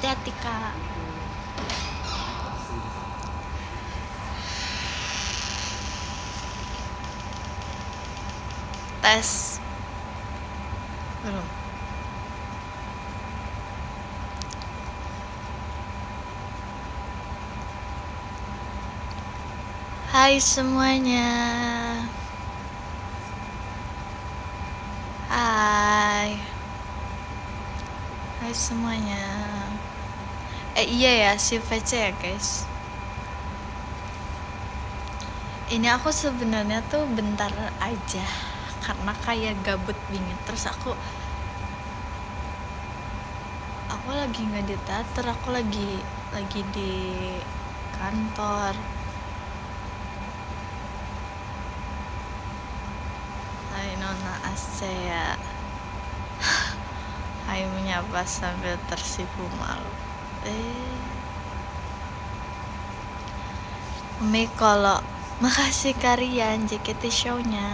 Hati-hati Kak. Tes belum. Hai semuanya. Hai. Hai semuanya. Iya ya, si VC ya guys. Ini aku sebenarnya tuh bentar aja karena kayak gabut bingit. Terus aku lagi nggak di teater, aku lagi di kantor. Hai Nona Asea. Hai menyapa sambil tersipu malu. Umi kalau makasih Karian JKT show-nya.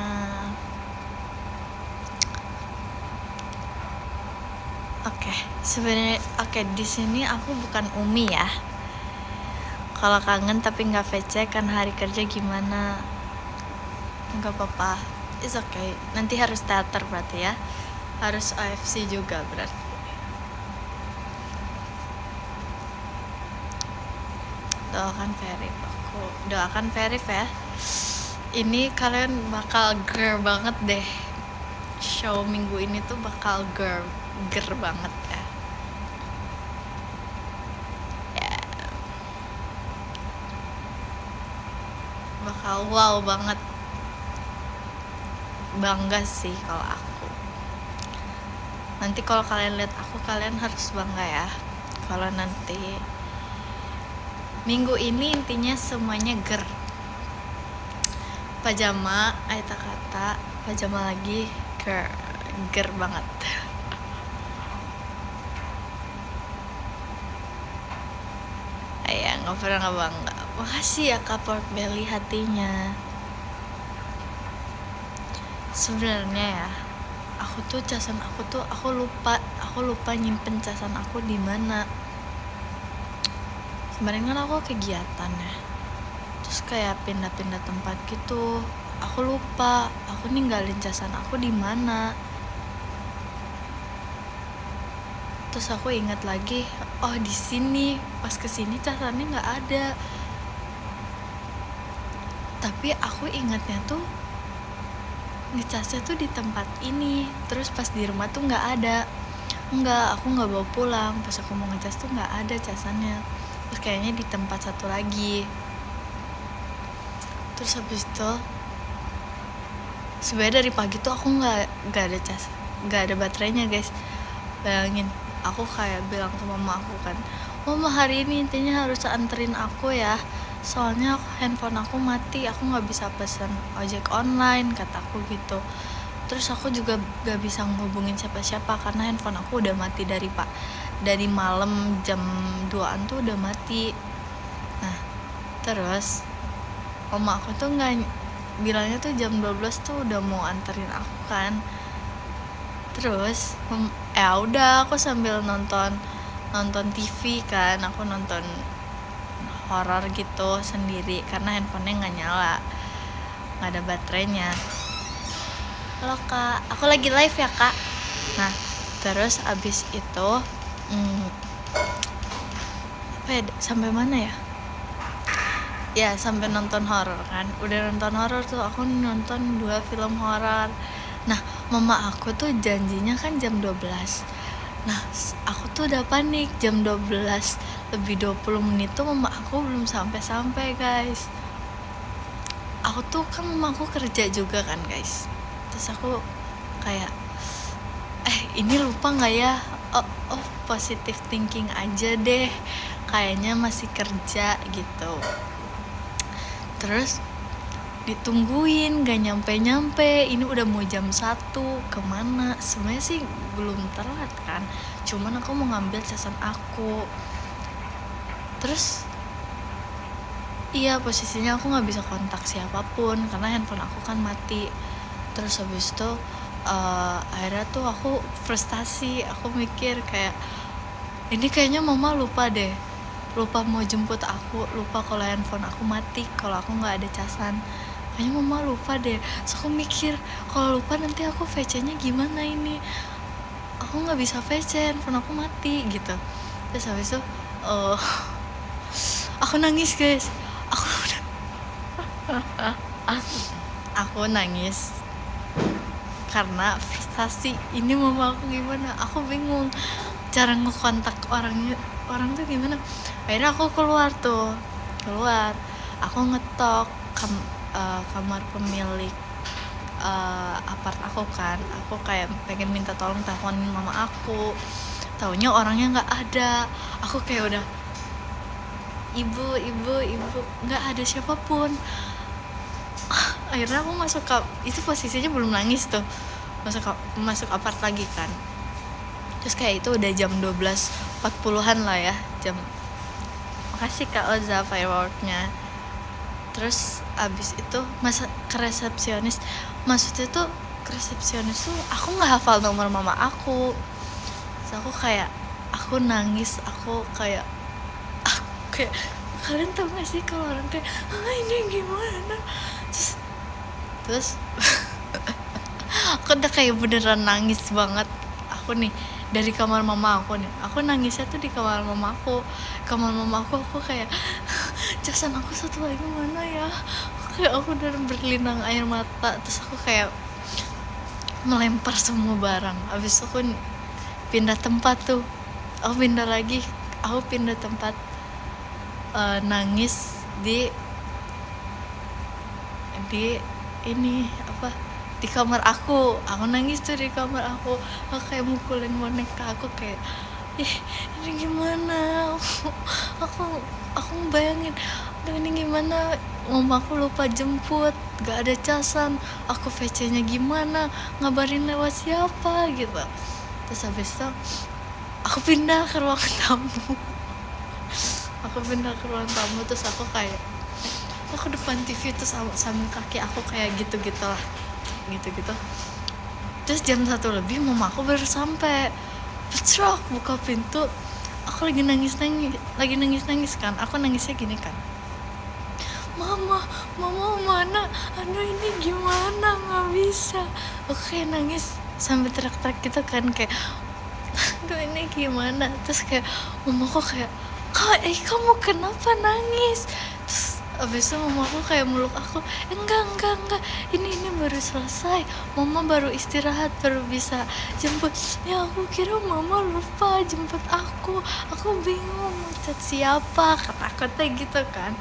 Oke, sebenarnya di sini aku bukan Umi ya. Kalau kangen tapi nggak VC kan hari kerja gimana? Nggak apa-apa, it's okay. Nanti harus teater berarti ya, harus AFC juga berarti. Doakan Verif, aku doakan Verif ya. Ini kalian bakal ger banget deh. Show minggu ini tuh bakal ger banget ya. Bakal wow banget. Bangga sih kalau aku. Nanti kalau kalian lihat aku, kalian harus bangga ya. Kalau nanti minggu ini intinya semuanya ger. Pajama, Aita kata pajama lagi ger banget. Ayah nggak pernah nggak bangga. Makasih ya Kak Pork Belly hatinya. Sebenarnya ya, aku lupa nyimpen casan aku di mana. Kemarin kan aku kegiatan ya, terus kayak pindah-pindah tempat gitu. Aku lupa aku ninggalin casan aku di mana. Terus aku ingat lagi, oh di sini. Pas kesini casannya nggak ada. Tapi aku ingatnya tuh ngecasnya tuh di tempat ini. Terus pas di rumah tuh nggak ada. Aku nggak bawa pulang. Pas aku mau ngecas tuh nggak ada casannya. Terus kayaknya di tempat satu lagi. Terus habis itu sebenarnya dari pagi tuh aku nggak ada cas, nggak ada baterainya guys. Bayangin, aku kayak bilang ke mama aku kan, mama hari ini intinya harus anterin aku ya, soalnya handphone aku mati, aku nggak bisa pesan ojek online, kataku gitu. Terus aku juga gak bisa ngehubungin siapa-siapa karena handphone aku udah mati dari malam jam 2an tuh udah mati. Nah terus mama aku tuh nggak bilangnya tuh jam 12 tuh udah mau anterin aku kan. Terus udah aku sambil nonton TV kan, aku nonton horor gitu sendiri karena handphonenya nggak nyala, nggak ada baterainya. Halo Kak, aku lagi live ya Kak. Nah terus abis itu sampai mana ya? Ya sampai nonton horor kan. Udah nonton horor tuh, aku nonton 2 film horor. Nah mama aku tuh janjinya kan jam 12. Nah aku tuh udah panik, jam 12 lebih 20 menit tuh mama aku belum sampai guys. Aku tuh kan mama aku kerja juga kan guys. Terus aku kayak ini lupa gak ya? Oh positive thinking aja deh, kayaknya masih kerja gitu. Terus ditungguin gak nyampe, ini udah mau jam 1, kemana? Sebenarnya sih belum telat kan, cuman aku mau ngambil casan aku. Terus iya posisinya aku gak bisa kontak siapapun karena handphone aku kan mati. Terus habis itu akhirnya tuh aku frustasi, aku mikir kayak ini kayaknya mama lupa deh, lupa mau jemput aku, lupa kalau handphone aku mati, kalau aku nggak ada casan. Kayaknya mama lupa deh. So aku mikir kalau lupa nanti aku VC-nya gimana ini, aku nggak bisa VC, handphone aku mati gitu. Terus habis itu aku nangis guys, aku nangis karena frustasi. Ini mama aku gimana, aku bingung cara ngekontak orang tuh gimana. Akhirnya aku keluar, aku ngetok kamar pemilik apart aku kan. Aku kayak pengen minta tolong teleponin mama aku, taunya orangnya nggak ada. Aku kayak udah ibu nggak ada siapapun. Akhirnya aku masuk ke, itu posisinya belum nangis tuh, masuk apart lagi kan. Terus kayak itu udah jam 12.40-an lah ya, jam. Makasih Kak Oza fireworknya. Terus abis itu ke resepsionis. Maksudnya tuh ke resepsionis tuh aku nggak hafal nomor mama aku. Terus aku kayak, aku nangis, aku kayak kalian tau gak sih kalau orang kayak ini gimana, terus aku udah kayak beneran nangis banget. Aku nih dari kamar mama aku nih, aku nangisnya tuh di kamar mama aku. Aku kayak casan aku satu lagi mana ya, aku udah berlinang air mata. Terus aku kayak melempar semua barang. Abis aku pindah tempat tuh, aku pindah tempat, nangis di ini apa, di kamar aku nangis tuh di kamar aku kayak mukulin boneka. Aku kayak ini gimana, aku bayangin, aduh ini gimana, mama aku lupa jemput, gak ada casan, aku VC-nya gimana, ngabarin lewat siapa gitu. Terus habis itu aku pindah ke ruang tamu. Terus aku kayak aku depan TV tuh sambil kaki aku kayak gitu lah. Terus jam 1 lebih mama aku baru sampai. Petrok buka pintu, aku lagi nangis kan. Aku nangisnya gini kan, mama mana, aduh ini gimana, nggak bisa. Aku kayak nangis sambil teriak-teriak gitu kan, kayak aduh ini gimana. Terus kayak mamaku kayak, kamu kenapa nangis? Terus abis itu mama aku kayak meluk aku, enggak, ini baru selesai, mama baru istirahat, baru bisa jemput. Ya aku kira mama lupa jemput aku bingung mau chat siapa, kata aku teh gitu kan.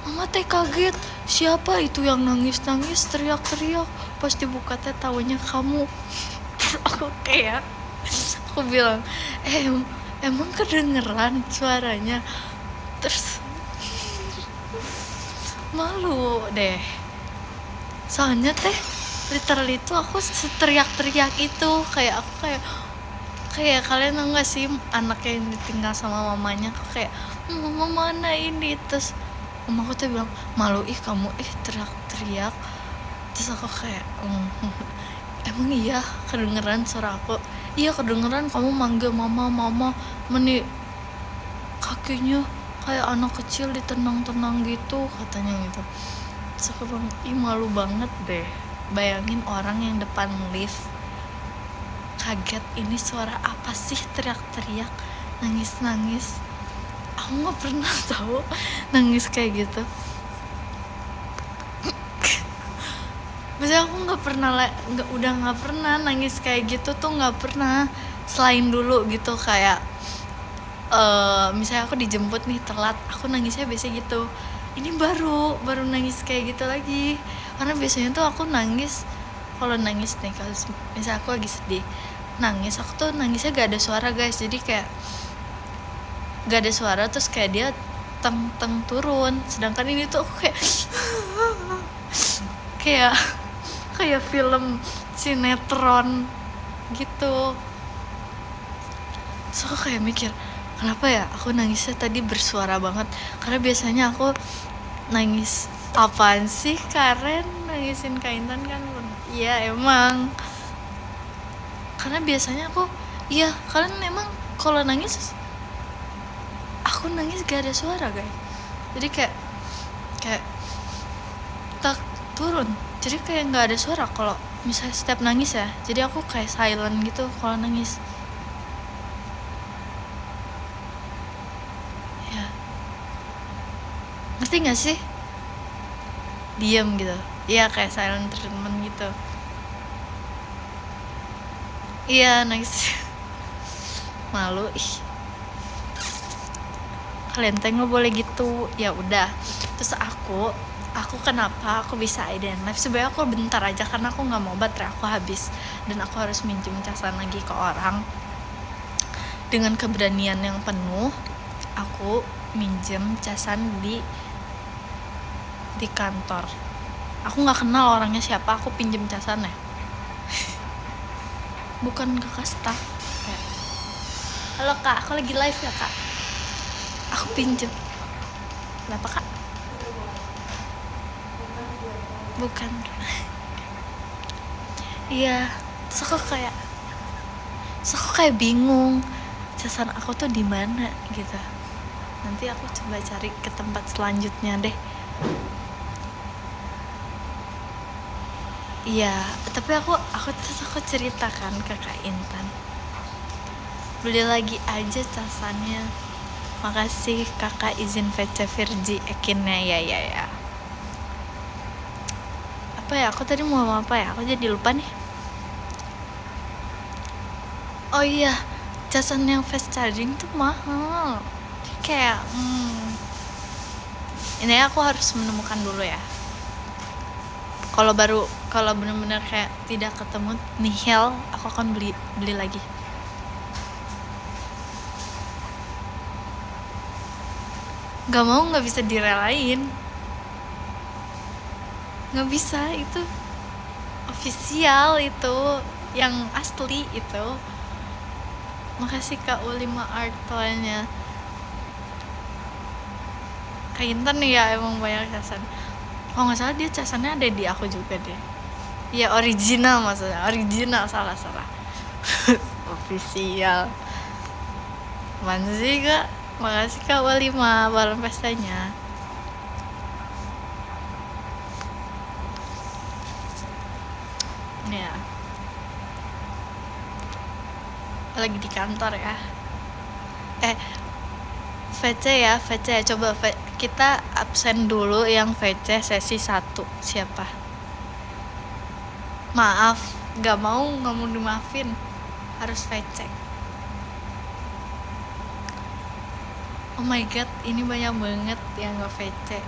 Mama teh kaget, siapa itu yang nangis teriak-teriak, pas dibuka teh taunya kamu. Aku kayak, aku bilang, emang kedengeran suaranya? Terus malu deh, soalnya teh literally itu aku teriak-teriak itu, kayak aku kayak kalian tau gak sih anak yang ditinggal sama mamanya, aku kayak mama mana ini. Terus mamaku tuh bilang, malu kamu teriak-teriak. Terus aku kayak emang iya kedengeran suara aku? Iya kedengeran, kamu manggil mama meni kakinya kayak anak kecil ditenang-tenang gitu, katanya gitu. Terus aku bilang, malu banget deh. Bayangin orang yang depan lift kaget, ini suara apa sih, teriak-teriak, nangis. Aku nggak pernah tahu nangis kayak gitu. Maksudnya aku nggak pernah nangis kayak gitu tuh, nggak pernah. Selain dulu gitu kayak misalnya aku dijemput nih telat, aku nangisnya biasanya gitu. Ini baru nangis kayak gitu lagi. Karena biasanya tuh aku nangis, kalau nangis nih, kalau misalnya aku lagi sedih nangis, aku tuh nangisnya gak ada suara guys. Jadi kayak gak ada suara, terus kayak dia teng turun. Sedangkan ini tuh aku kayak film sinetron gitu. So aku kayak mikir, kenapa ya aku nangisnya tadi bersuara banget? Karena biasanya aku nangis apaan sih, Karen nangisin Kak Intan kan? Iya emang, karena biasanya aku Iya, kalian memang kalau nangis aku nangis gak ada suara guys. Jadi kayak tak turun. Jadi kayak nggak ada suara kalau misalnya setiap nangis ya. Jadi aku kayak silent gitu kalau nangis. Ya, ngerti nggak sih? Diam gitu. Iya kayak silent treatment gitu. Iya nangis. Malu ih. Kalian teh nggak boleh gitu. Ya udah. Terus aku kenapa aku bisa iden live? Sebenarnya aku bentar aja karena aku nggak mau baterai aku habis dan aku harus minjem casan lagi ke orang. Dengan keberanian yang penuh, aku minjem casan di kantor. Aku nggak kenal orangnya siapa, aku pinjem casannya. Bukan kakak staff. Kayak, halo kak, aku lagi live ya kak. Aku pinjem. Kenapa kak? Bukan. Iya. Terus aku kayak bingung. Casan aku tuh di mana gitu. Nanti aku coba cari ke tempat selanjutnya deh. Iya, tapi aku ceritakan ke Kak Intan. Beli lagi aja casannya. Makasih kakak izin VC Virgi ekinnya ya. Apa ya? Aku tadi mau ngomong apa ya? Aku jadi lupa nih. Oh iya, casan yang fast charging tuh mahal. Jadi kayak ini aku harus menemukan dulu ya. Kalau benar-benar kayak tidak ketemu nihil, aku akan beli lagi. Gak mau, nggak bisa direlain. Nggak bisa, itu official, itu yang asli itu. Makasih Kak Ulima Artonya. Kak Intan ya emang banyak casan. Kalau nggak salah dia casannya ada di aku juga deh. Ya original maksudnya, original salah. Official. Mana sih Kak? Makasih Kak Ulima balon pestanya. Ya. Lagi di kantor ya. VC ya, coba kita absen dulu yang VC sesi 1. Siapa? Maaf, gak mau dimaafin. Harus VC. Oh my god, ini banyak banget yang gak VC.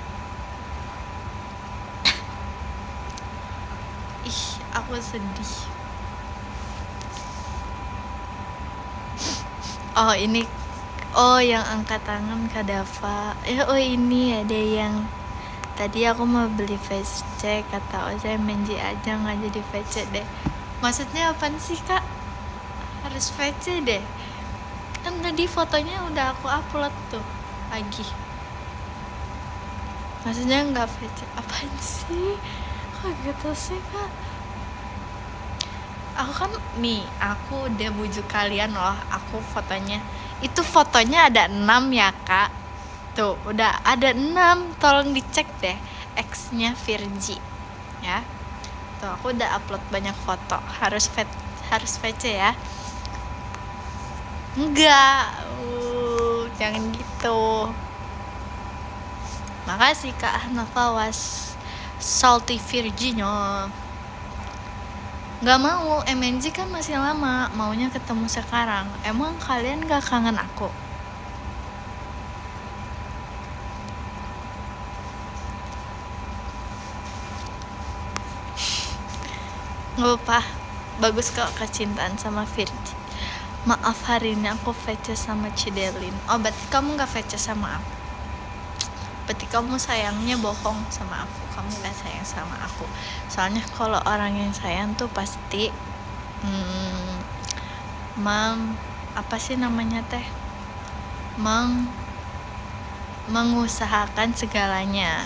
Ih, aku sedih. Oh yang angkat tangan Kak Dava. Oh ini ada yang tadi aku mau beli VC, kata Oza menji aja nggak jadi VC deh. Maksudnya apaan sih Kak? Harus VC deh. Kan tadi fotonya udah aku upload tuh lagi. Maksudnya nggak VC? Apaan sih? Kok gitu sih Kak? Aku udah bujuk kalian loh. Aku fotonya ada 6 ya Kak. Tuh udah ada 6. Tolong dicek deh X-nya Virgi ya. Tuh aku udah upload banyak foto. Harus VC ya. Enggak, jangan gitu. Makasih Kak Nafawas Salty Virginia. Gak mau, MNG kan masih lama, maunya ketemu sekarang. Emang kalian gak kangen aku? Gak apa-apa, bagus kok kecintaan sama Virgi. Maaf hari ini aku VC sama Cidelin. Oh berarti kamu gak VC sama aku. Berarti kamu sayangnya bohong sama aku. Kamu gak sayang sama aku. Soalnya kalau orang yang sayang tuh pasti apa sih namanya teh, mengusahakan segalanya.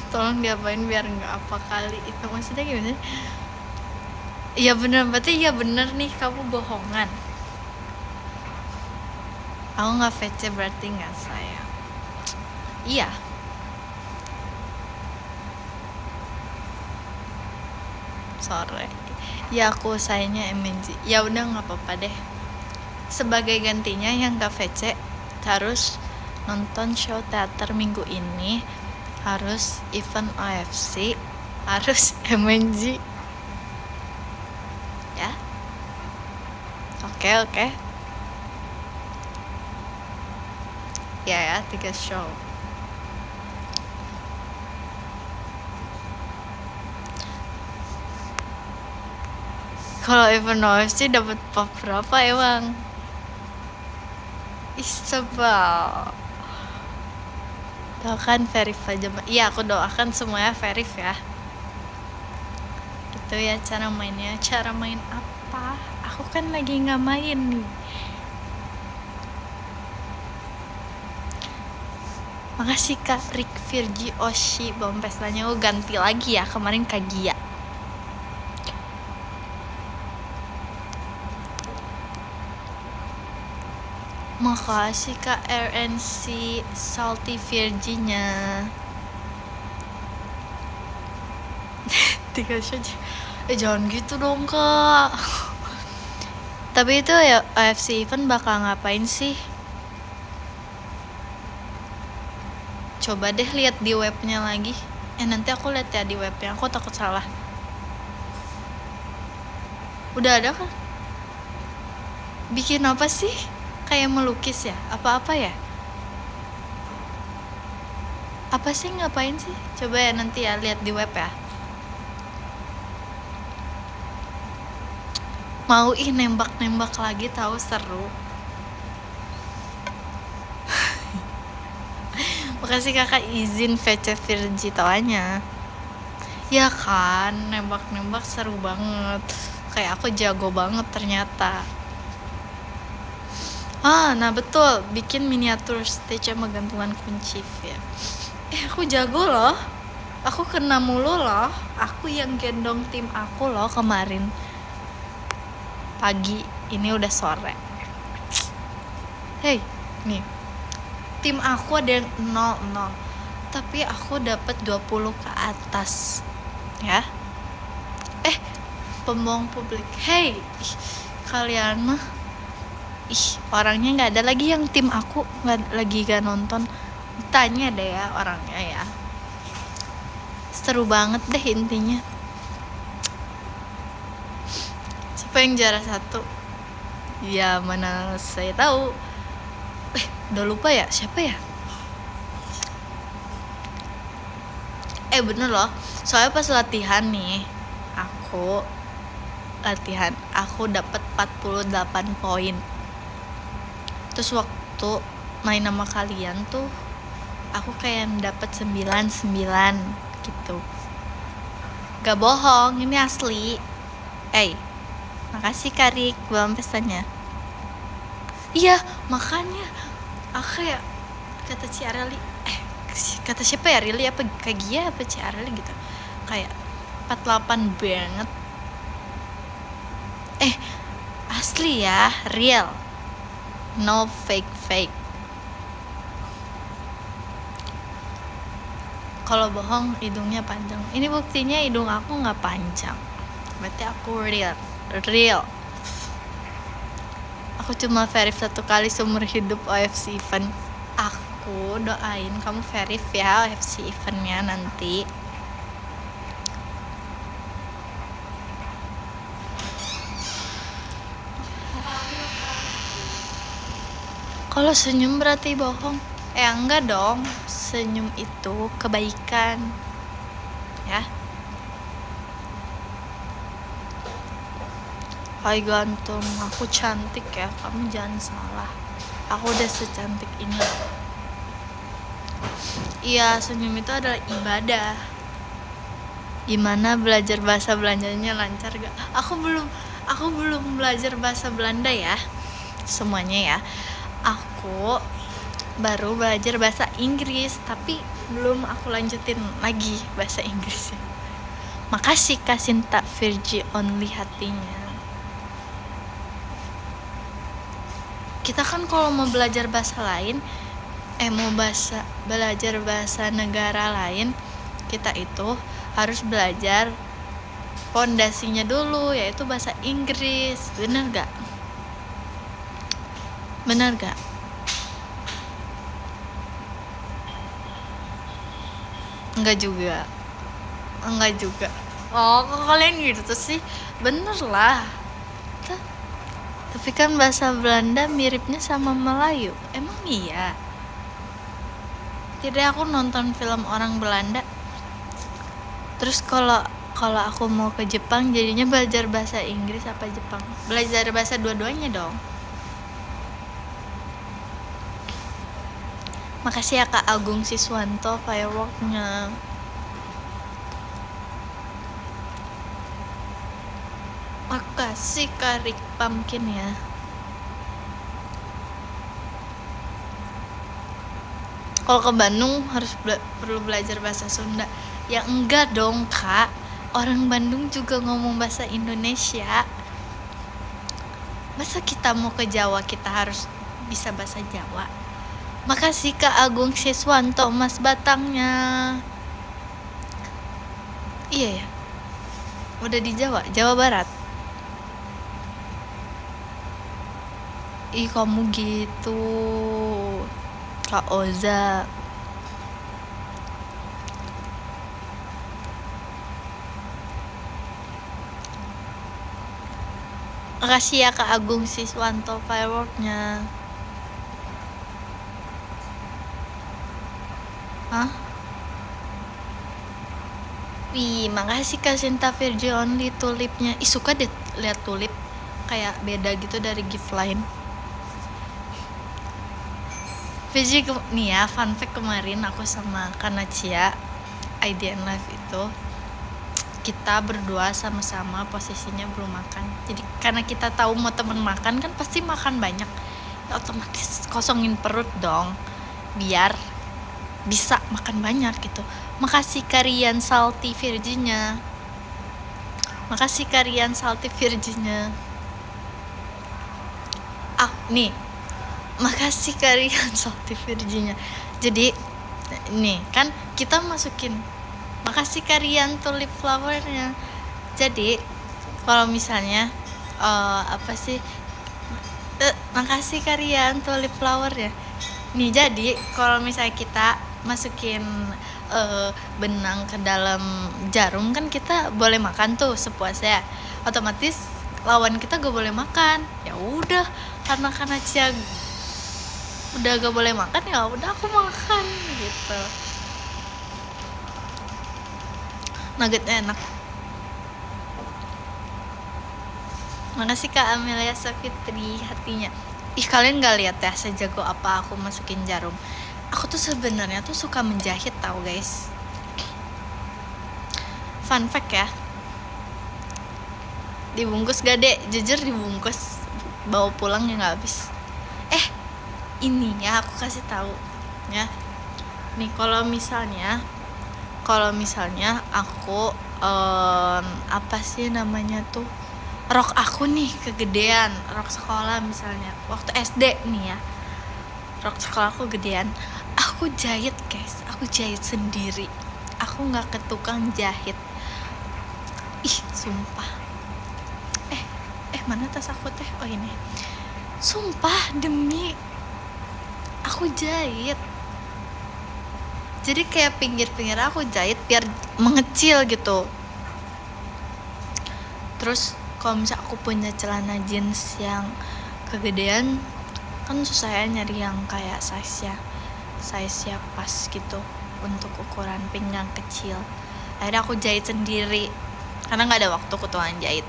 tolong diapain biar nggak apa kali itu, maksudnya gimana? Iya bener, berarti iya bener nih kamu bohongan. Aku nggak VC berarti nggak sayang. Iya. Sore. Ya aku sayangnya MNG. Ya udah nggak apa-apa deh. Sebagai gantinya yang nggak VC harus nonton show teater minggu ini, harus event OFC, harus MNG. Ya. Oke. Ya 3 show. Kalau event OFC dapat pop berapa emang? Sebel. Doakan verif aja. Iya aku doakan semuanya verif ya. Gitu ya cara mainnya. Cara main apa? Aku kan lagi nggak main nih. Makasih Kak Rick Virgi Oshi. Bom pestanya ganti lagi ya. Kemarin Kak Gia. Makasih Kak RNC Salty Virginya. 3 show. Jangan gitu dong Kak. Tapi itu ya AFC event bakal ngapain sih? Coba deh lihat di webnya lagi. Nanti aku lihat ya di webnya. Aku takut salah. Udah ada kan? Bikin apa sih? Kayak melukis ya? Apa-apa ya? Apa sih, ngapain sih? Coba ya nanti ya lihat di web ya. Mau nembak-nembak lagi, tahu seru. Makasih kakak izin VC Virgi tawanya. Ya kan, nembak-nembak seru banget. Kayak aku jago banget ternyata. Nah betul, bikin miniatur stage sama gantungan kunci ya. Aku jago loh. Aku kena mulu loh. Aku yang gendong tim aku loh kemarin pagi, ini udah sore. Hey, nih. Tim aku ada yang 0-0. Tapi aku dapat 20 ke atas. Ya. Pembohong publik. Hey, kalian mah orangnya nggak ada lagi yang tim aku gak nonton. Tanya deh ya orangnya ya. Seru banget deh intinya. Siapa yang juara 1? Ya mana saya tahu. Udah lupa ya siapa ya? Bener loh. Soalnya pas latihan nih, aku dapat 48 poin. Terus waktu main sama kalian tuh aku kayak dapat 99 gitu. Gak bohong, ini asli. Makasih Karik, belum pestanya. Iya, makanya aku kayak kata Ciareli, kata siapa ya, Rili apa Kagia apa Ciareli gitu. Kayak 48 banget. Asli ya, real. No fake. Kalau bohong hidungnya panjang. Ini buktinya hidung aku nggak panjang. Berarti aku real. Aku cuma verif 1 kali seumur hidup OFC event. Aku doain kamu verif ya OFC eventnya nanti. Kalau senyum berarti bohong? Enggak dong. Senyum itu kebaikan. Ya. Hai gantung, aku cantik ya. Kamu jangan salah. Aku udah secantik ini. Iya, senyum itu adalah ibadah. Gimana belajar bahasa Belandanya, lancar gak? Aku belum belajar bahasa Belanda ya. Semuanya ya. Aku baru belajar bahasa Inggris, tapi belum aku lanjutin lagi bahasa Inggrisnya. Makasih Kak Sinta Virgi Only hatinya. Kita kan kalau mau belajar bahasa lain, belajar bahasa negara lain, kita itu harus belajar pondasinya dulu, yaitu bahasa Inggris. Bener gak? Enggak juga. Oh, kok kalian gitu sih? Bener lah. Tapi kan bahasa Belanda miripnya sama Melayu. Emang iya? Tidak, aku nonton film orang Belanda. Terus kalau aku mau ke Jepang, jadinya belajar bahasa Inggris apa Jepang? Belajar bahasa dua-duanya dong. Makasih ya Kak Agung Siswanto fireworknya. Makasih Kak Rick Pumpkin ya. Kalau ke Bandung harus perlu belajar bahasa Sunda. Ya enggak dong Kak, orang Bandung juga ngomong bahasa Indonesia. Masa kita mau ke Jawa kita harus bisa bahasa Jawa? Makasih Kak Agung Siswanto, Mas Batangnya. Iya ya, udah di Jawa Barat. Ih kamu gitu Kak Oza. Makasih ya Kak Agung Siswanto fireworknya. Hah? Wih, makasih Kak Sinta Virgi Only tulipnya. Ih suka deh lihat tulip, kayak beda gitu dari gift lain. Virgi nih ya, fun fact, kemarin aku sama Kanacia IDN Live itu kita berdua sama-sama posisinya belum makan. Jadi karena kita tahu mau temen makan kan pasti makan banyak, ya otomatis kosongin perut dong biar bisa makan banyak gitu. Makasih Karian Salty Virginya. Nih, makasih Karian Salty Virginya. Jadi nih kan kita masukin makasih Karian tulip flowernya. Jadi kalau misalnya makasih Karian tulip flowernya. Nih jadi kalau misalnya kita masukin benang ke dalam jarum kan kita boleh makan tuh sepuasnya. Otomatis lawan kita gak boleh makan. Ya udah, karena Cia udah gak boleh makan, ya udah aku makan gitu. Nuggetnya enak. Makasih Kak Amelia Safitri hatinya. Ih kalian gak lihat ya sejago apa aku masukin jarum. Aku tuh sebenarnya tuh suka menjahit tau guys. Fun fact ya, dibungkus gak dek? Jujur dibungkus, bawa pulang ya nggak habis. Ini ya aku kasih tahu ya. Nih kalau misalnya aku apa sih namanya tuh, rok aku nih kegedean, rok sekolah misalnya waktu SD nih ya, rok sekolah aku gedean, aku jahit guys, aku jahit sendiri, aku nggak ke tukang jahit. Ih sumpah, mana tas aku teh? Oh ini, sumpah demi aku jahit. Jadi kayak pinggir-pinggir aku jahit biar mengecil gitu. Terus kalau misalnya aku punya celana jeans yang kegedean, kan susah ya nyari yang kayak size nya pas gitu untuk ukuran pinggang kecil. Akhirnya aku jahit sendiri karena nggak ada waktu ke tukang jahit.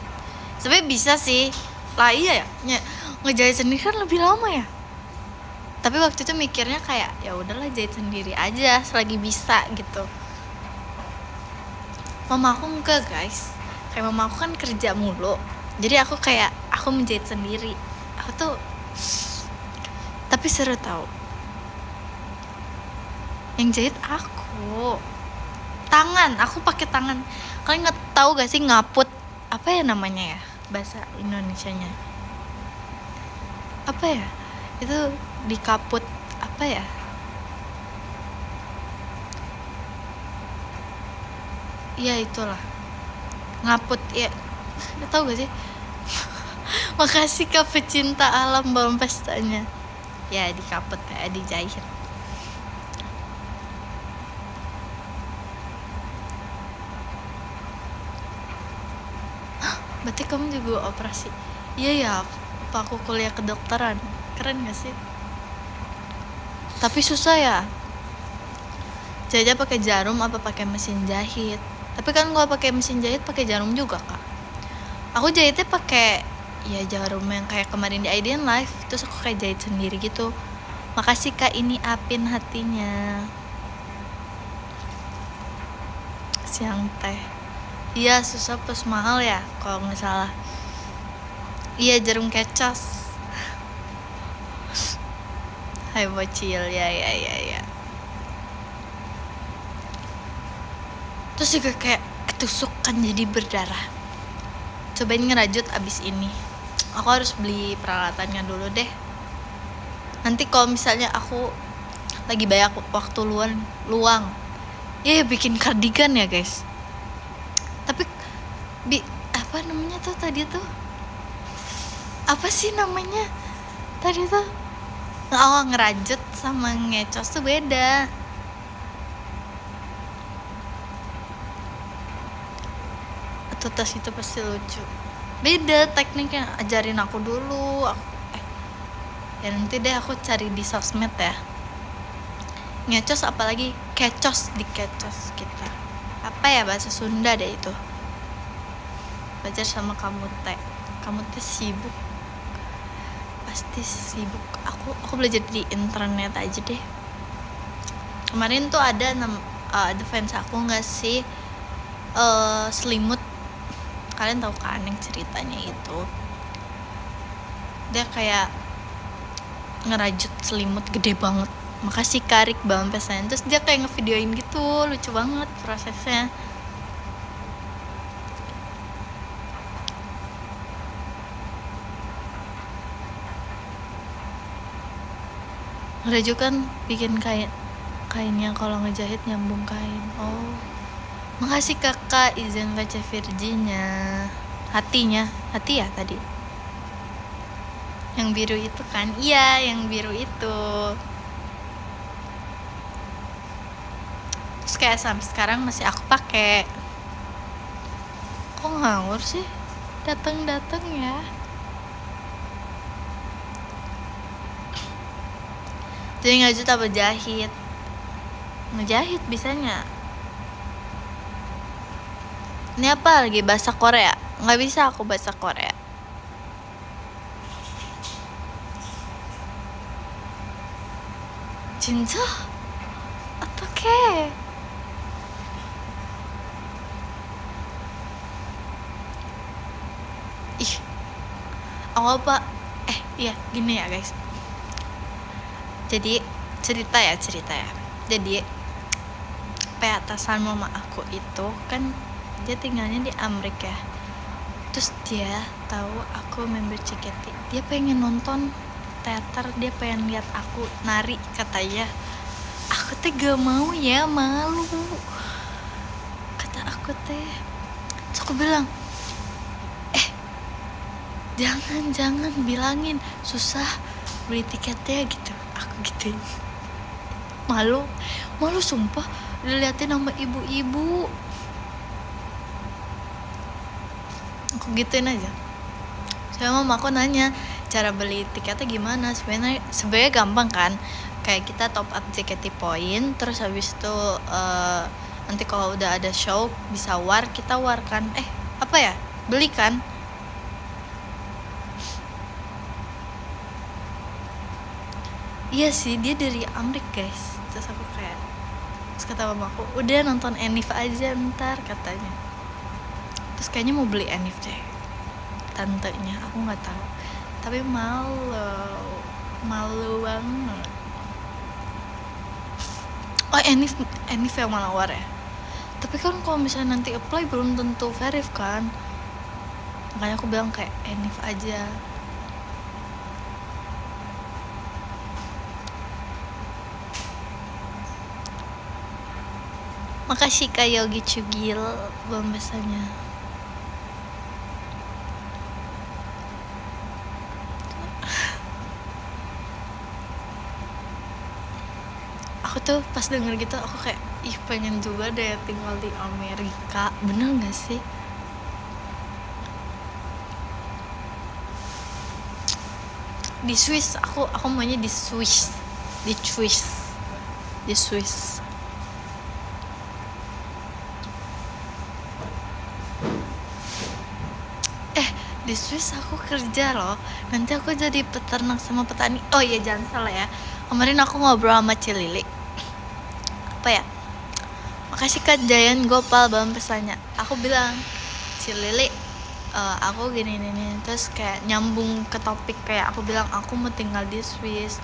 Sebenarnya bisa sih lah, iya ya, ngejahit sendiri kan lebih lama ya. Tapi waktu itu mikirnya kayak ya udahlah jahit sendiri aja selagi bisa gitu. Mama aku enggak guys, kayak mama aku kan kerja mulu, jadi aku menjahit sendiri. Aku tuh tapi seru tau. Yang jahit aku. Tangan, aku pakai tangan. Kalian nggak tahu gak sih ngaput? Apa ya namanya ya? Bahasa Indonesianya. Apa ya? Itu dikaput apa ya? Iya itulah. Ngaput ya. Tahu gak sih? Makasih Kak pecinta alam Bang pestanya. Ya dikaput kayak dijahit. Berarti kamu juga operasi? Iya ya, apa aku kuliah kedokteran? Keren gak sih? Tapi susah ya. Jahitnya pakai jarum apa pakai mesin jahit? Tapi kan kalau pakai mesin jahit pakai jarum juga kak. Aku jahitnya pakai ya jarum yang kayak kemarin di IDN Live. Terus aku kayak jahit sendiri gitu. Makasih kak, ini Apin hatinya. Siang teh. Iya susah plus mahal ya kalau nggak salah. Iya jarum kecas. Hai bocil ya. Terus juga kayak ketusuk kan jadi berdarah. Cobain ngerajut abis ini. Aku harus beli peralatannya dulu deh. Nanti kalau misalnya aku lagi banyak waktu luang, ya bikin kardigan ya guys. Tapi apa namanya tuh tadi tuh? Apa sih namanya? Tadi tuh ngerajut sama ngecos tuh beda. Atau tas itu pasti lucu. Beda tekniknya, ajarin aku dulu. Ya nanti deh aku cari di sosmed ya. Ngecos apalagi kecos, di kecos kita. Apa ya bahasa Sunda deh itu. Belajar sama kamu teh sibuk. Pasti sibuk. Aku belajar di internet aja deh. Kemarin tuh ada fans aku ngasih selimut. Kalian tahu kan yang ceritanya itu? Dia kayak ngerajut selimut gede banget. Makasih Karik Bang pesan. Terus dia kayak ngevideoin gitu, lucu banget prosesnya. Ngerajut kan bikin kainnya kalau ngejahit nyambung kain. Oh, makasih kakak izin baca Virginya. Hati ya tadi. Yang biru itu kan? Iya, yang biru itu. Terus kayak sampai sekarang masih aku pakai. Kok ngawur sih? Dateng ya. Jadi ngajut apa jahit? Ngejahit bisanya. Ini apa lagi bahasa Korea? Nggak bisa aku bahasa Korea. 진짜? 어떡해? Ih, apa? Iya gini ya guys. Jadi cerita ya. Jadi atasan mama aku itu kan dia tinggalnya di Amerika ya. Terus dia tahu aku member JKT. Dia pengen nonton teater, dia pengen lihat aku nari katanya. Aku teh gak mau ya, malu kata aku teh. Terus aku bilang jangan bilangin susah beli tiketnya gitu. Aku gituin. Malu sumpah diliatin sama ibu-ibu. Aku gituin aja. Sama mama aku nanya cara beli tiketnya gimana. Sebenarnya gampang kan, kayak kita top up JKT point, terus habis itu nanti kalau udah ada show bisa kita war kan, beli kan. Iya sih, dia dari Amerika guys. Terus kata mamaku, udah nonton Enif aja ntar katanya. Terus kayaknya mau beli Enif deh, tantenya, aku nggak tahu. Tapi malu banget. Oh, Enif yang melawar ya. Tapi kan kalau misalnya nanti apply belum tentu verif kan, makanya aku bilang kayak Enif aja. Makasih Kak Yogi Cugil pembesannya. Aku tuh pas denger gitu aku kayak ih pengen juga deh tinggal di Amerika. Bener gak sih? Di Swiss, aku maunya di Swiss. Di Swiss. Di Swiss aku kerja loh. Nanti aku jadi peternak sama petani. Oh iya, jangan salah ya. Kemarin aku ngobrol sama Cilili. Apa ya? Makasih Kak Jayan Gopal bang pesannya. Aku bilang, Cilili, aku gini. Terus kayak nyambung ke topik, kayak aku bilang aku mau tinggal di Swiss.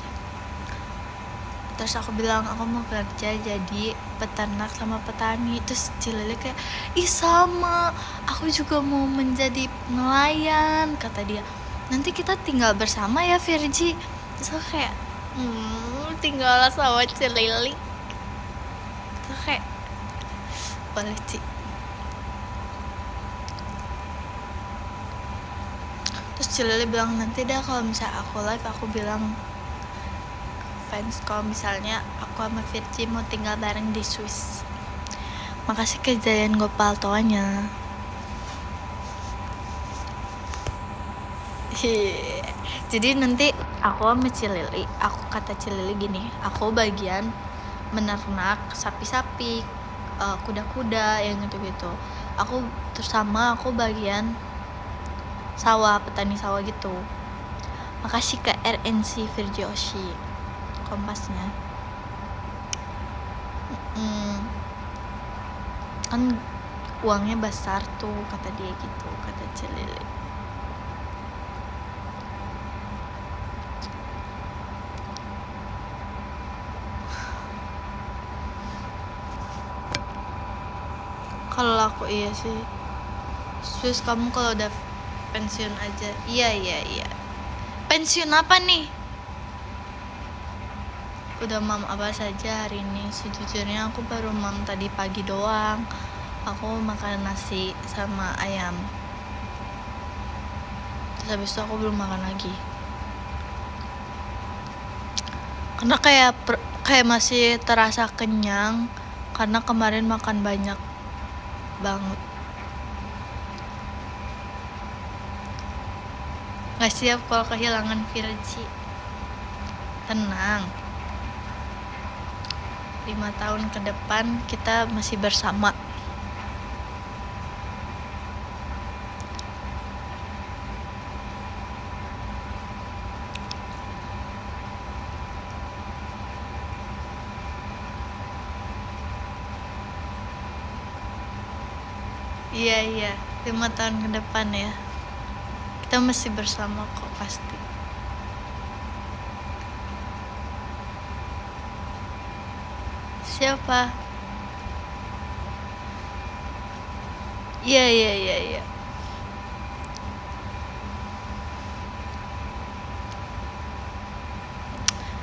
Terus aku bilang aku mau kerja jadi peternak sama petani. Terus Cilili kayak, ih sama, aku juga mau menjadi nelayan, kata dia. Nanti kita tinggal bersama ya Virgi. Terus aku kayak tinggal sama Cilili. Terus kayak boleh Ci. Terus Cilili bilang nanti dah kalau misalnya aku live aku bilang fans kalau misalnya aku sama Virgi mau tinggal bareng di Swiss. Makasih kejayaan Gopal toanya. Jadi nanti aku sama Cilili, aku kata Cilili gini, aku bagian menernak sapi-sapi, kuda-kuda yang gitu-gitu. Aku terus sama aku bagian sawah, petani sawah gitu. Makasih ke RNC Virgi Oshi kompasnya. Kan uangnya besar tuh, kata dia gitu, kata Cilili. Kalau aku iya sih Swiss, kamu kalau udah pensiun aja. Iya. Pensiun apa nih? Udah mam apa saja hari ini? Sejujurnya aku baru mam tadi pagi doang. Aku makan nasi sama ayam. Terus habis itu aku belum makan lagi. Karena kayak masih terasa kenyang karena kemarin makan banyak banget. Gak siap kalau kehilangan Virgi. Tenang, 5 tahun ke depan kita masih bersama. Iya 5 tahun ke depan ya kita masih bersama kok pasti. Siapa? Iya.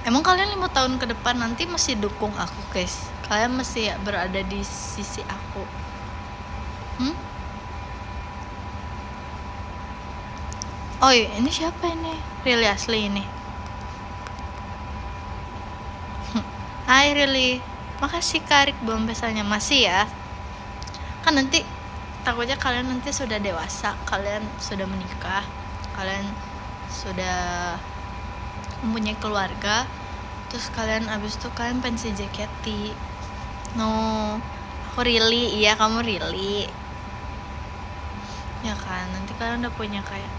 Emang kalian 5 tahun ke depan nanti masih dukung aku guys? Kalian masih berada di sisi aku? Oh iya, ini siapa ini? Really asli ini. Hai Really, makasih Karik belum pesannya. Masih ya. Kan nanti takutnya kalian nanti sudah dewasa, kalian sudah menikah, kalian sudah mempunyai keluarga, terus kalian abis itu kalian pensi JKT. No, aku Really, iya kamu Really. Ya kan, nanti kalian udah punya kayak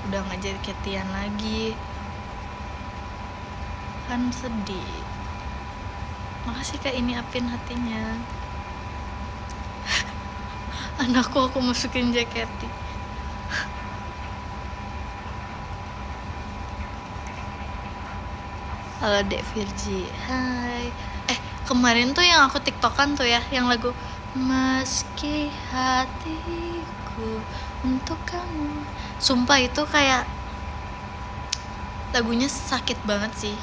udah gak JKT-an lagi, kan sedih. Makasih Kak ini apin hatinya. Anakku aku masukin JKT. Halo Dek Virgi, hai. Kemarin tuh yang aku tiktokan tuh ya, yang lagu meski hatiku untuk kamu. Sumpah itu kayak lagunya sakit banget sih,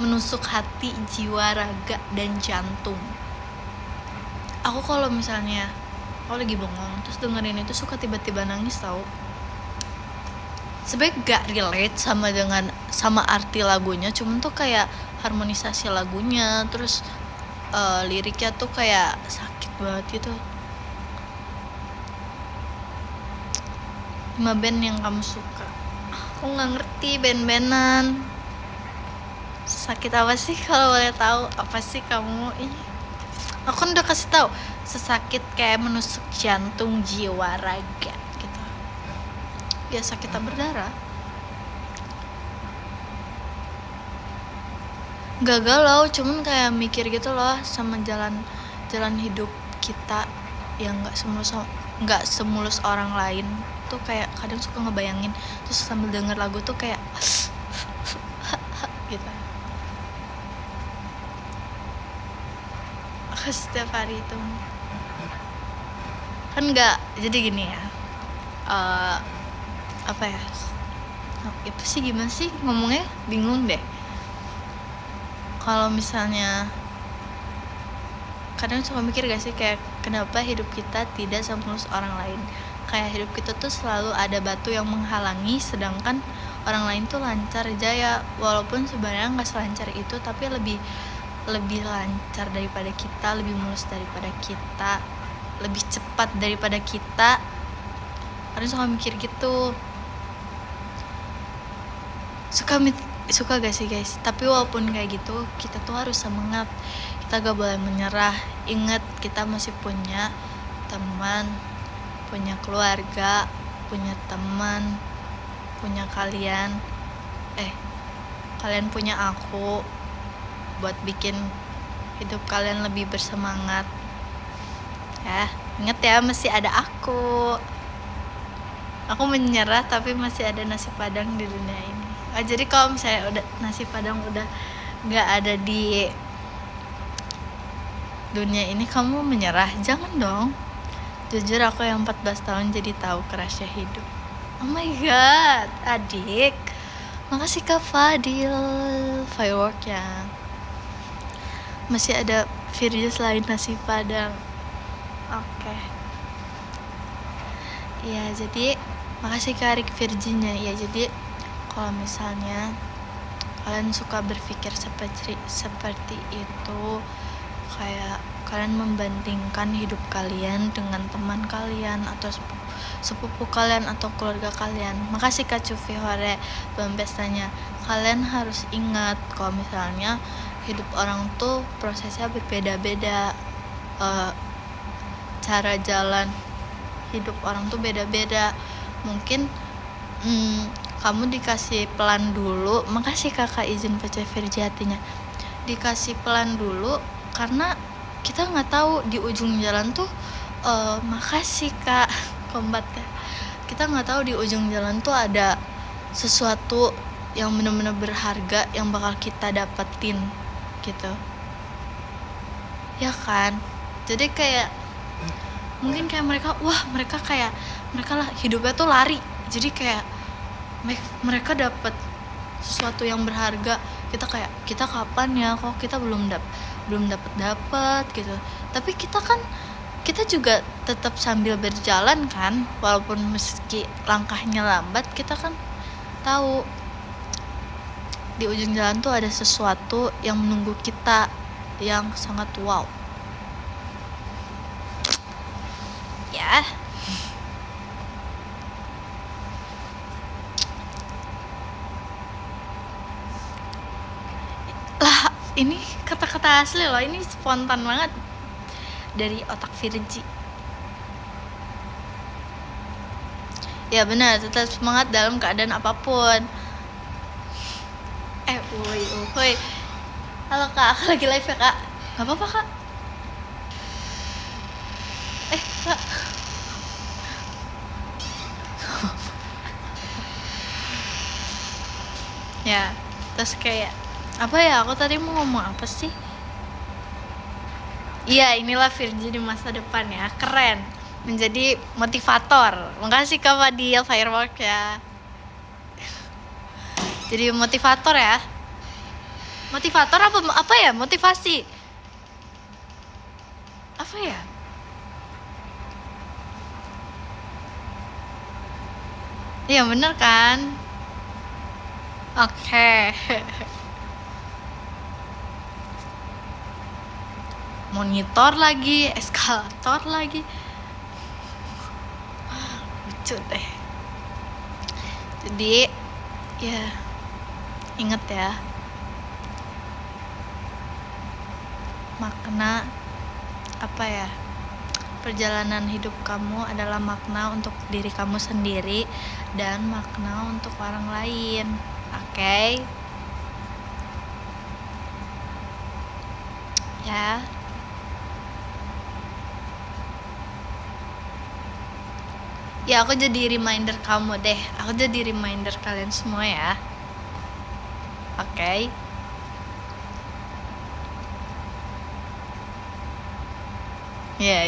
menusuk hati, jiwa, raga, dan jantung. Aku kalau misalnya aku lagi bengong terus dengerin itu suka tiba-tiba nangis tau. Sebenernya gak relate sama arti lagunya, cuman tuh kayak harmonisasi lagunya, terus liriknya tuh kayak sakit banget gitu. 5 band yang kamu suka. Aku nggak ngerti band-bandan. Sakit apa sih kalau boleh tahu? Apa sih kamu? Aku kan udah kasih tahu, sesakit kayak menusuk jantung, jiwa, raga gitu. Ya sakit tak berdarah. Gak galau, cuman kayak mikir gitu loh sama jalan hidup kita yang nggak semulus orang lain. Tuh kayak kadang suka ngebayangin, terus sambil denger lagu tuh kayak gitu. Aku setiap hari itu kan nggak, jadi gini ya, apa ya, itu sih gimana sih ngomongnya, bingung deh. Kalau misalnya kadang suka mikir gak sih kayak kenapa hidup kita tidak semulus orang lain, kayak hidup kita tuh selalu ada batu yang menghalangi, sedangkan orang lain tuh lancar jaya. Walaupun sebenarnya nggak selancar itu, tapi lebih lancar daripada kita, lebih mulus daripada kita, lebih cepat daripada kita. Kadang suka mikir gitu. Suka gak sih guys? Tapi walaupun kayak gitu, kita tuh harus semangat, kita gak boleh menyerah. Ingat, kita masih punya teman, punya keluarga, punya teman, punya kalian punya aku buat bikin hidup kalian lebih bersemangat ya. Ingat ya, masih ada aku menyerah tapi masih ada nasi padang di dunia ini. Jadi kalau misalnya udah nasi padang udah nggak ada di dunia ini, kamu menyerah? Jangan dong. Jujur aku yang 14 tahun jadi tahu kerasnya hidup. Oh my god, adik, makasih Kak Fadil firework ya. Masih ada Virja selain nasi padang. Oke. Ya, jadi makasih Kak Arik Virginya. Ya, jadi kalau misalnya kalian suka berpikir seperti itu, kayak kalian membandingkan hidup kalian dengan teman kalian atau sepupu kalian atau keluarga kalian, makasih Kak Cufi Hore belum pestanya. Kalian harus ingat kalau misalnya hidup orang tuh prosesnya berbeda-beda, cara jalan hidup orang tuh beda-beda. Mungkin kamu dikasih pelan dulu, makasih kakak izin PC Virja hatinya, dikasih pelan dulu karena kita nggak tahu di ujung jalan tuh makasih Kak Kombatnya, kita nggak tahu di ujung jalan tuh ada sesuatu yang benar-benar berharga yang bakal kita dapetin gitu ya kan. Jadi kayak mungkin kayak mereka lah hidupnya tuh lari, jadi kayak mereka dapat sesuatu yang berharga, kita kayak kita kapan ya, kok kita belum dapat gitu. Tapi kita juga tetap sambil berjalan kan, walaupun meski langkahnya lambat, kita kan tahu di ujung jalan tuh ada sesuatu yang menunggu kita yang sangat wow ya. Lah, ini kata-kata asli loh, ini spontan banget dari otak Virgi. Ya benar, tetap semangat dalam keadaan apapun. Woi. Halo Kak, aku lagi live ya Kak. Gak apa-apa Kak. Kak. Ya, terus kayak apa ya, aku tadi mau ngomong apa sih? Iya, inilah Virgi di masa depan ya, keren. Menjadi motivator. Makasih Kak Fadil Firework ya. Jadi motivator ya. Motivator apa ya? Motivasi. Apa ya? Iya bener kan? Oke. Monitor lagi, eskalator lagi. Lucu deh. Jadi ya inget ya, makna apa ya, perjalanan hidup kamu adalah makna untuk diri kamu sendiri dan makna untuk orang lain. Oke? Ya. Ya, aku jadi reminder kamu deh. Aku jadi reminder kalian semua ya. Oke. Ya.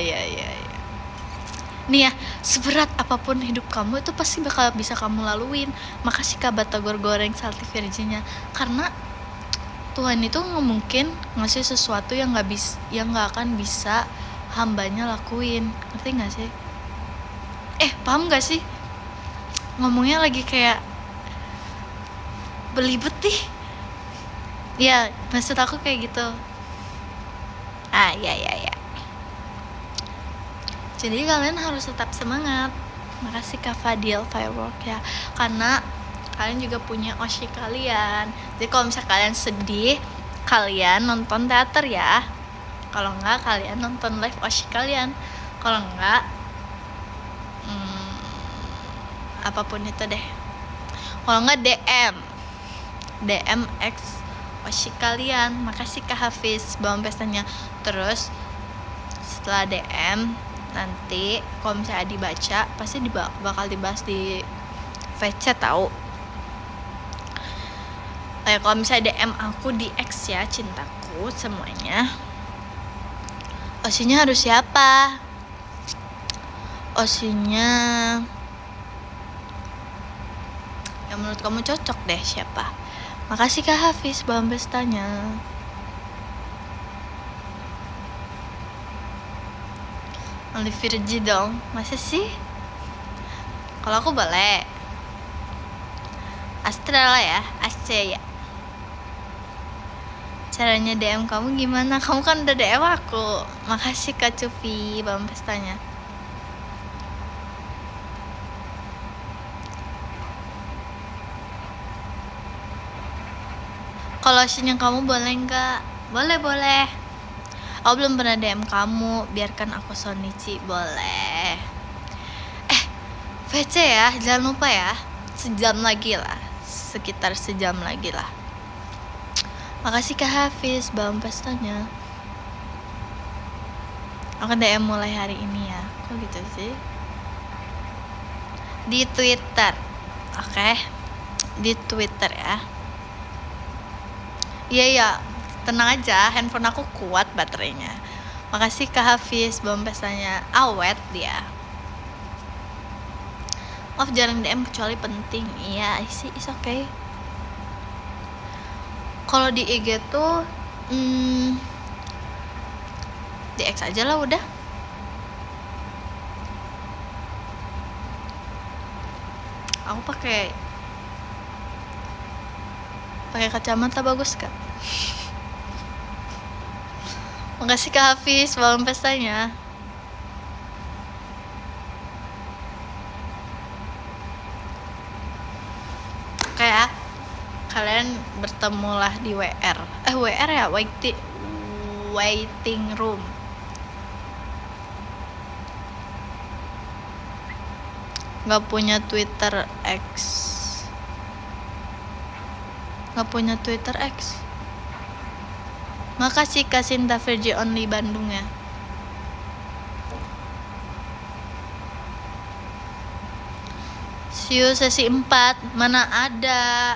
Nih ya, seberat apapun hidup kamu itu pasti bakal bisa kamu laluin. Makasih Kak Batagor Goreng Salty Virginia. Karena Tuhan itu nggak mungkin ngasih sesuatu yang nggak akan bisa hambanya lakuin. Ngerti nggak sih? Paham gak sih? Ngomongnya lagi kayak belibet nih. Ya, maksud aku kayak gitu. Ya. Jadi kalian harus tetap semangat. Makasih Kak Fadil Firework ya. Karena kalian juga punya Oshi kalian. Jadi kalau misalnya kalian sedih, kalian nonton teater ya. Kalau enggak, kalian nonton live Oshi kalian. Kalau enggak, apapun itu deh. Kalau enggak DM X Oshi kalian. Makasih Kak Hafiz bawang pestanya. Terus setelah DM nanti kalau misalnya dibaca pasti bakal dibahas di VC tahu. Kalau misalnya DM aku di X ya, cintaku semuanya. Oshinya harus siapa? Oshinya yang menurut kamu cocok deh siapa? Makasih Kak Hafiz bawang pestanya. Only Virgi dong. Masa sih? Kalau aku boleh Astra lah ya, Asce ya. Caranya DM kamu gimana? Kamu kan udah DM aku. Makasih Kak Cupi bawang pestanya. Kalau yang kamu boleh nggak? Boleh. Aku belum pernah DM kamu, biarkan aku Sonichi. Boleh. VC ya, jangan lupa ya. Sejam lagi lah, sekitar sejam lagi lah. Makasih Kak Hafiz bawang pestanya. Aku DM mulai hari ini ya. Kok gitu sih? Di Twitter. Oke. Di Twitter ya. Iya, tenang aja, handphone aku kuat baterainya. Makasih Kak Hafiz bawang pestanya. Awet dia. Maaf jarang DM kecuali penting. Iya, it's okay. Kalau di IG tuh di X aja lah udah. Aku pakai kacamata bagus Kak. Makasih Kak Hafiz bawang pestanya. Kayak kalian bertemulah di WR ya, waiting room. Gak punya Twitter X. Makasih Kak Sinta Virgi Only Bandung ya. See you sesi 4. Mana ada.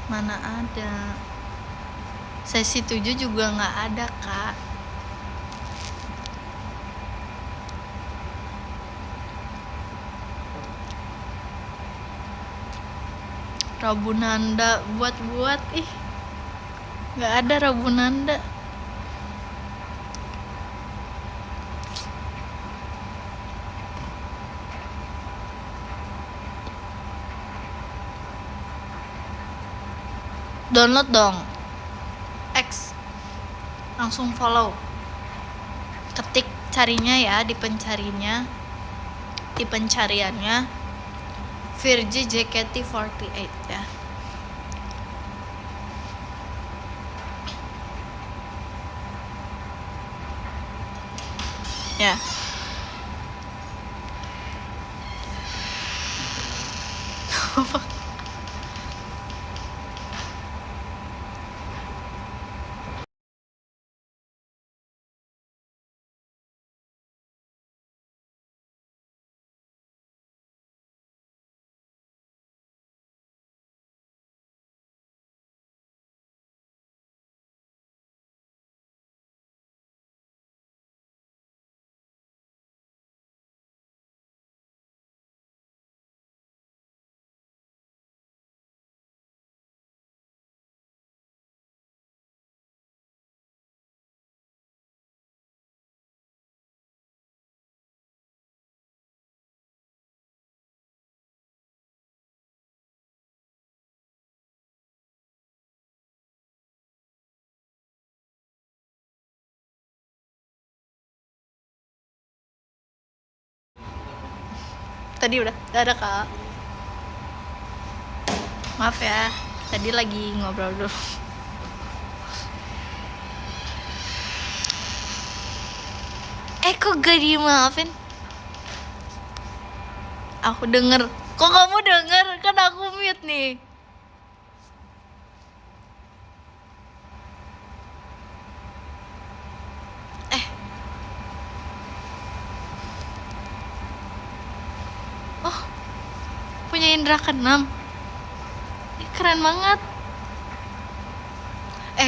Mana ada. Sesi 7 juga nggak ada, Kak. Rabunanda buat-buat, ih, nggak ada Rabunanda. Download dong, X, langsung follow, ketik carinya ya, di pencariannya Virgi JKT48 ya. Ya. Tadi udah gak ada, Kak. Maaf ya, tadi lagi ngobrol dulu. Kok gak dimaafin? Aku denger. Kok kamu denger? Kan aku mute nih. Oh, punya indra keenam. Keren banget.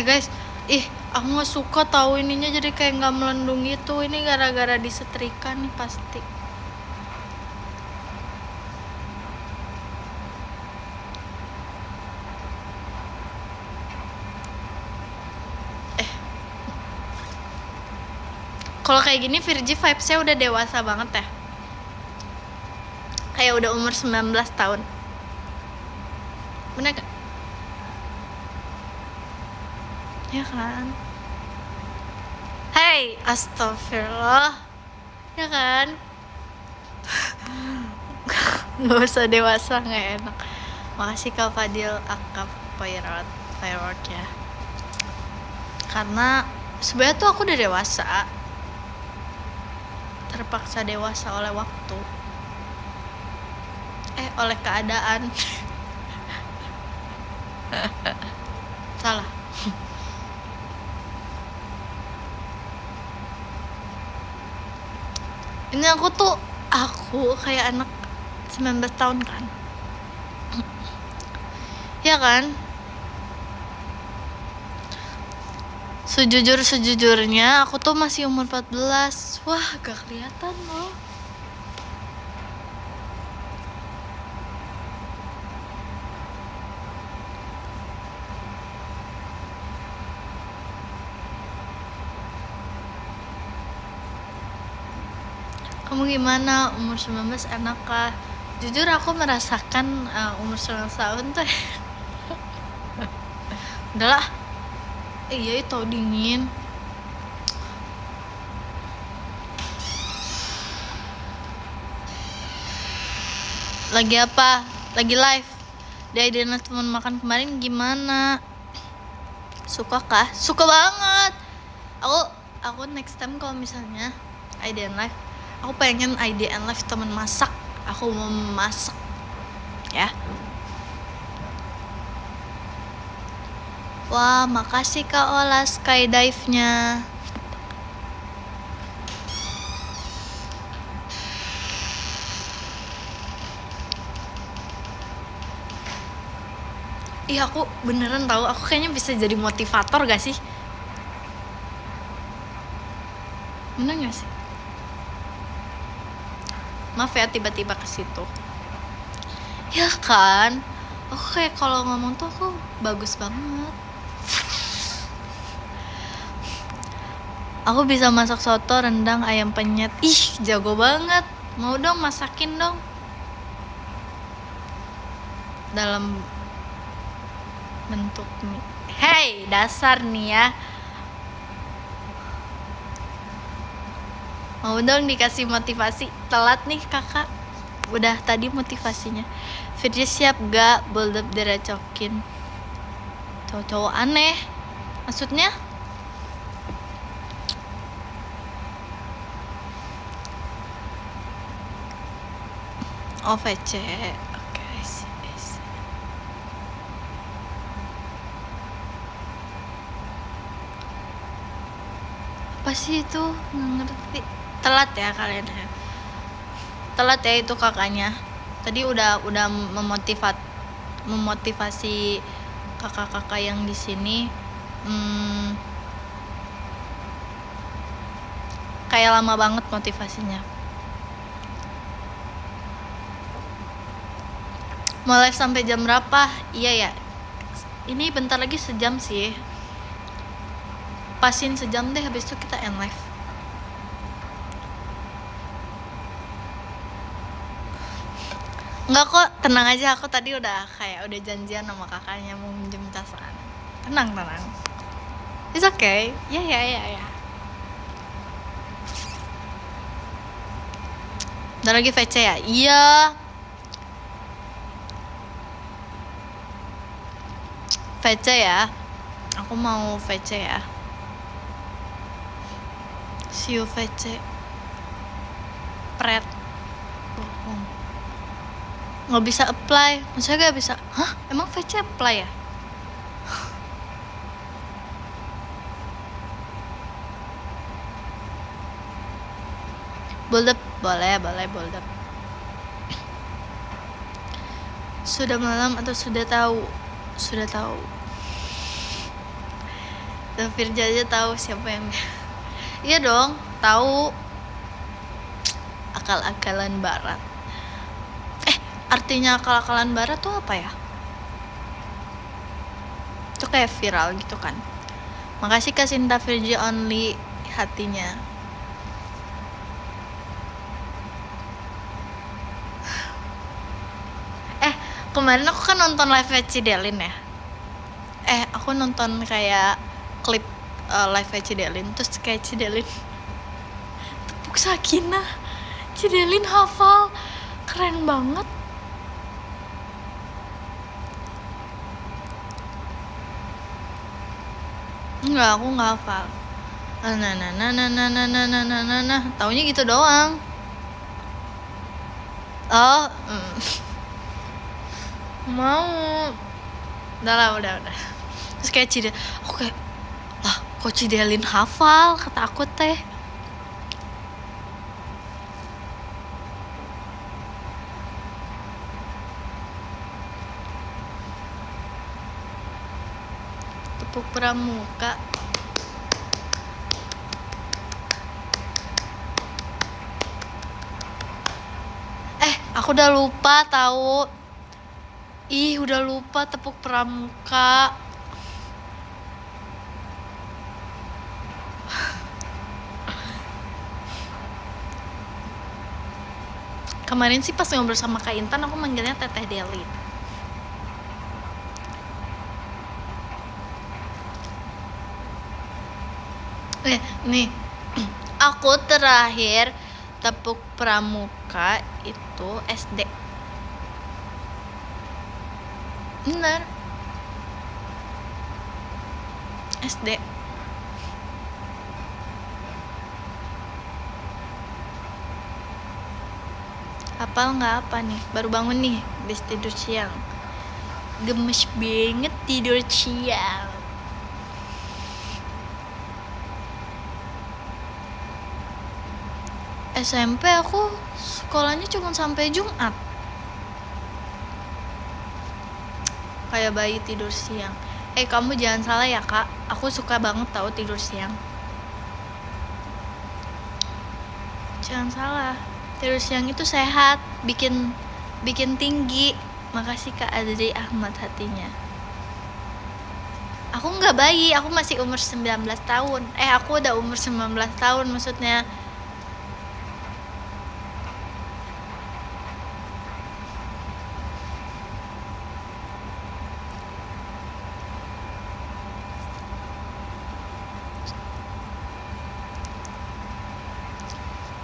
Guys, aku nggak suka tahu ininya jadi kayak nggak melendung gitu. Ini gara-gara disetrika nih pasti. Kalau kayak gini Virgi vibes-nya udah dewasa banget ya. Kayak udah umur 19 tahun. Bener gak? Ya kan? Hey, astagfirullah. Ya kan? Gak usah dewasa, gak enak. Makasih Kak Fadil Akap Firework ya. Karena sebenarnya tuh aku udah dewasa. Terpaksa dewasa oleh waktu. Oleh keadaan. Salah. Ini aku kayak anak 19 tahun kan. Ya kan? Sejujurnya aku tuh masih umur 14. Wah, gak kelihatan loh. Kamu gimana? Umur 19 enak kah? Jujur aku merasakan umur 19 tahun tuh udahlah. Iya, itu dingin. Lagi apa? Lagi live. Di Aidena teman makan kemarin gimana? Suka kah? Suka banget. Aku next time kalau misalnya Aidena live, aku pengen IDN live temen masak. Aku mau masak ya. Wah, makasih Kak Ola skydive-nya. Iya, aku beneran tahu, aku kayaknya bisa jadi motivator gak sih? Bener gak sih? Maaf ya tiba-tiba ke situ. Ya kan? Aku kayak kalau ngomong tuh aku bagus banget. Aku bisa masak soto, rendang, ayam penyet. Ih, jago banget. Mau dong masakin dong. Dalam bentuk mie. Hey, dasar nih ya. Mau dong dikasih motivasi. Telat nih kakak. Udah tadi motivasinya. Firji siap gak build up direcokin? Cowok-cowok aneh. Maksudnya? Oh, VC. Oke, sih. Apa sih itu? Nggak ngerti. Telat ya kalian ya. Telat ya itu kakaknya. Tadi udah memotivasi kakak-kakak yang di sini. Kayak lama banget motivasinya. Mau live sampai jam berapa? Iya ya. Ini bentar lagi sejam sih. Pasin sejam deh, habis itu kita end live. Enggak kok, tenang aja, aku tadi udah janjian sama kakaknya mau minjem tasan. Tenang. It's okay. Ya. Bentar lagi VC ya? Iya. VC ya. Aku mau VC ya. See you VC. Pret. Bohong. Nggak bisa apply. Maksudnya nggak bisa? Hah? Emang VC apply ya? Bold up. Boleh bold up. Sudah malam atau sudah tahu? Sudah tahu. Firja aja tahu siapa yang. Iya dong, tahu. Akal-akalan barat. Artinya akal-akalan barat tuh apa ya? Itu kayak viral gitu kan. Makasih Kak Sinta Firja only hatinya. Kemarin aku kan nonton live Cidelin ya. Aku nonton kayak klip live Cidelin, terus kayak Cidelin tepuk Sakinah. Cidelin hafal, keren banget. Enggak, aku nggak hafal. Nah, taunya gitu doang. Oh, mau. Udah. Terus kayak aku kayak, lah kok Cidelin hafal, kata aku teh. Tepuk pramuka. Aku udah lupa tahu. Udah lupa tepuk pramuka. Kemarin sih pas ngobrol sama Kak Intan, aku manggilnya Teteh Deli. Nih, aku terakhir tepuk pramuka itu SD. Bener, SD. Hafal nggak apa nih? Baru bangun nih, habis tidur siang. Gemes banget tidur siang. SMP aku sekolahnya cuma sampai Jumat. kayak bayi tidur siang. Kamu jangan salah ya kak, aku suka banget tahu tidur siang. Jangan salah, tidur siang itu sehat, bikin tinggi. Makasih Kak Adri Ahmad hatinya. Aku nggak bayi, aku masih umur 19 tahun. Aku udah umur 19 tahun maksudnya.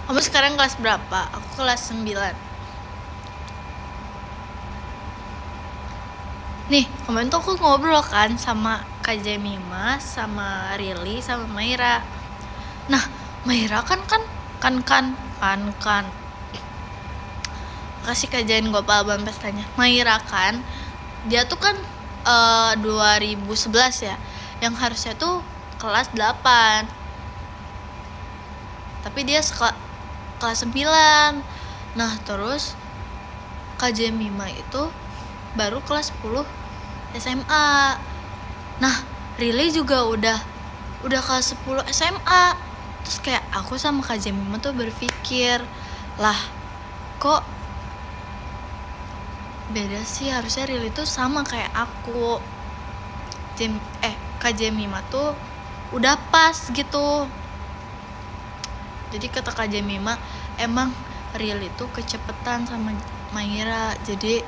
Kamu sekarang kelas berapa? Aku kelas 9. Nih, kemarin tuh aku ngobrol kan sama Kak Jemima, sama Rili, sama Maira. Nah, Maira kan. Makasih Kak Jain Gopal Bampes tanya. Maira kan, dia tuh kan 2011 ya, yang harusnya tuh kelas 8. Tapi dia kelas 9. Nah, terus Kak Jemima itu baru kelas 10 SMA. Nah, Rili juga udah kelas 10 SMA. Terus kayak aku sama Kak Jemima tuh berpikir, lah kok beda sih, harusnya Rili tuh sama kayak aku. Kak Jemima tuh udah pas gitu. Jadi kata Kak Jemima, emang Rili tuh kecepetan sama Maira. Jadi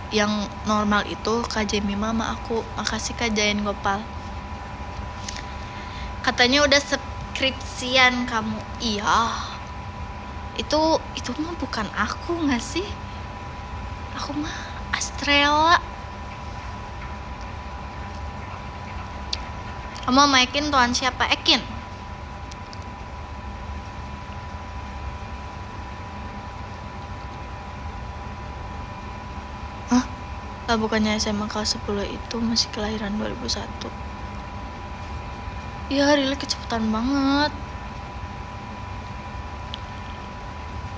yang normal itu Kak Jemima sama aku. Makasih Kak Jain Gopal. Katanya udah skripsian kamu. Iya. Itu mah bukan aku nggak sih? Aku mah Astrella. Kamu sama Ekin tuan siapa? Ekin. Bukannya SMA kelas 10 itu masih kelahiran 2001. Iya, Rili kecepatan banget.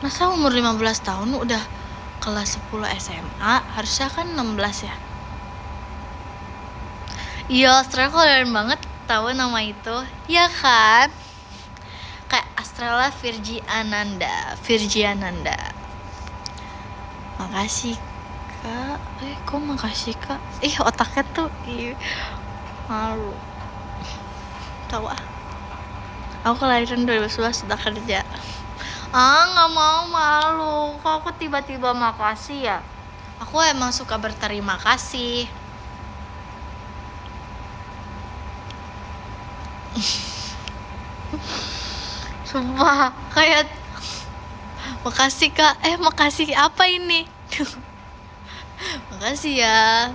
Masa umur 15 tahun udah kelas 10 SMA? Harusnya kan 16 ya. Iya, Astrella keren banget tahu nama itu. Iya kan? Kayak Astrella Virgi Ananda. Makasih Kak. Kok makasih Kak? Otaknya tuh malu. Tahu aku kelahiran 2011 sudah kerja. Nggak mau, malu. Kok aku tiba-tiba makasih ya? Aku emang suka berterima kasih. Sumpah kayak makasih Kak. Makasih apa ini? Makasih ya.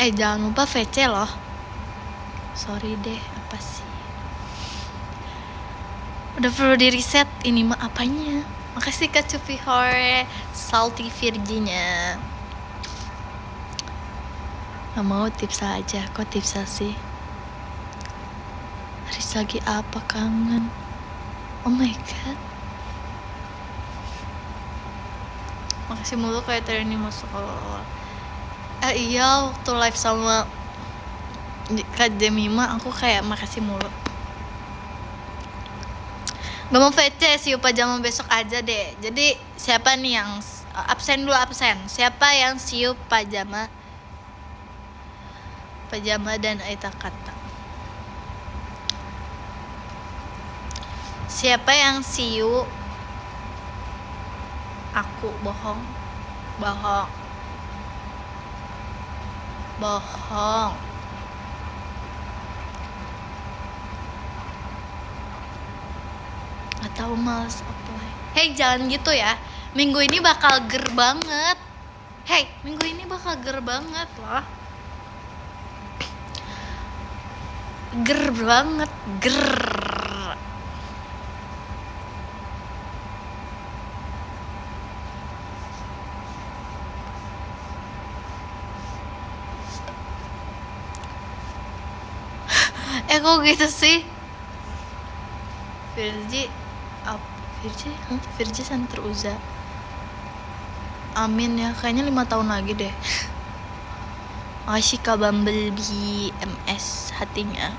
Jangan lupa VC loh. Sorry deh, apa sih? Udah perlu di reset. Ini mah apanya? Makasih Kak Cupi Hore, Salty Virginya. Gak mau tips aja, kok tips sih? Haris lagi apa, kangen? Oh my god. Makasih mulu kayak training masuk awal. Iya, waktu live sama Kak Jemima aku kayak makasih mulu. Gak mau VC, siu pajama besok aja deh. Jadi siapa nih yang absen dulu absen? Siapa yang siu pajama dan Aita kata? Siapa yang siu? Aku bohong. Gak tahu, males apply. Jangan gitu ya. Minggu ini bakal ger banget. Minggu ini bakal ger banget loh. Ger banget, ger. Kok gitu sih? Virgi Santeruza. Amin ya, kayaknya 5 tahun lagi deh. Makasih Kak Bumblebee MS hatinya.